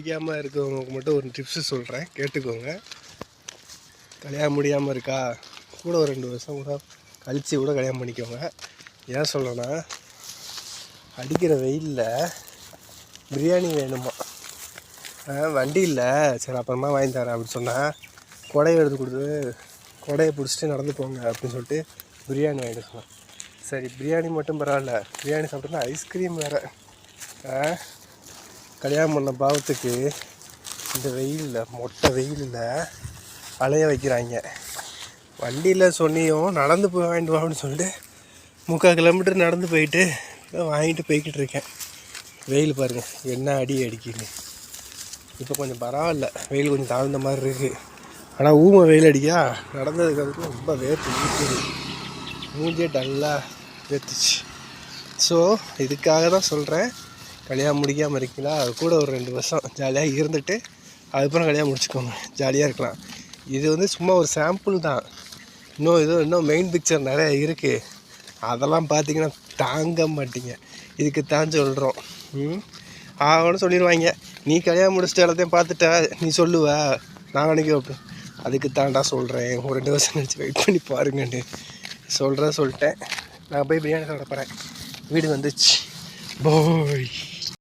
முடியாமல் இருக்கவங்களுக்கு மட்டும் ஒரு டிப்ஸு சொல்கிறேன், கேட்டுக்கோங்க. கல்யாணம் முடியாமல் இருக்கா, கூட ஒரு 2 வருஷம் கூட கழித்து கூட கல்யாணம் பண்ணிக்கோங்க. ஏன் சொல்லணும்னா, அடிக்கிற வெயிலில் பிரியாணி வேணுமா, வண்டி இல்லை, சரி அப்புறமா வாங்கி தரேன் அப்படின்னு சொன்னால் கொடையை எடுத்து கொடுத்து கொடையை பிடிச்சிட்டு நடந்து போங்க அப்படின்னு சொல்லிட்டு பிரியாணி வாங்கிட்டு சொன்னேன். சரி பிரியாணி மட்டும் பரவாயில்ல, பிரியாணி சாப்பிட்டோன்னா ஐஸ்கிரீம் வேறு. கல்யாணம் பண்ண பாவத்துக்கு இந்த வெயிலில், மொட்டை வெயிலில் அலைய வைக்கிறாங்க. வண்டியில் சொன்னியும் நடந்து போய் வாங்கிட்டு வான்னு சொல்லிட்டு 3/4 கிலோமீட்டர் நடந்து போயிட்டு வாங்கிட்டு போய்கிட்டு இருக்கேன். வெயில் பாருங்கள் என்ன அடி அடிக்குன்னு. இப்போ கொஞ்சம் பரவாயில்ல, வெயில் கொஞ்சம் தாழ்ந்த மாதிரி இருக்குது. ஆனால் ஊமை வெயில் அடிக்கா, நடந்ததுக்கு அதுக்கு ரொம்ப வேர்த்து ஊற்றுது, மூஞ்சே டல்லாக வேர்த்துச்சு. ஸோ இதுக்காக தான் சொல்கிறேன், கல்யாணம் முடிக்காமல் இருக்கீங்களா, அது கூட ஒரு 2 வருஷம் ஜாலியாக இருந்துட்டு அதுக்கப்புறம் கல்யாணம் முடிச்சுக்கோங்க, ஜாலியாக இருக்கலாம். இது வந்து சும்மா ஒரு சாம்பிள் தான். இன்னும் மெயின் பிக்சர் நிறையா இருக்குது, அதெல்லாம் பார்த்தீங்கன்னா தாங்க மாட்டீங்க. இதுக்கு தான் சொல்கிறோம். ஆகணும்னு சொல்லிடுவாங்க, நீ கல்யாணம் முடிச்சுட்டு எல்லாத்தையும் பார்த்துட்ட நீ சொல்லுவ, நான் நினைக்க வைப்பேன். அதுக்கு தாண்டா சொல்கிறேன், ஒரு 2 வருஷம் கழிச்சு வெயிட் பண்ணி பாருங்கன்னு சொல்லிட்டேன். நான் போய் பிரியாணி சாப்பிட போகிறேன், வீடு வந்துச்சு. பாய்.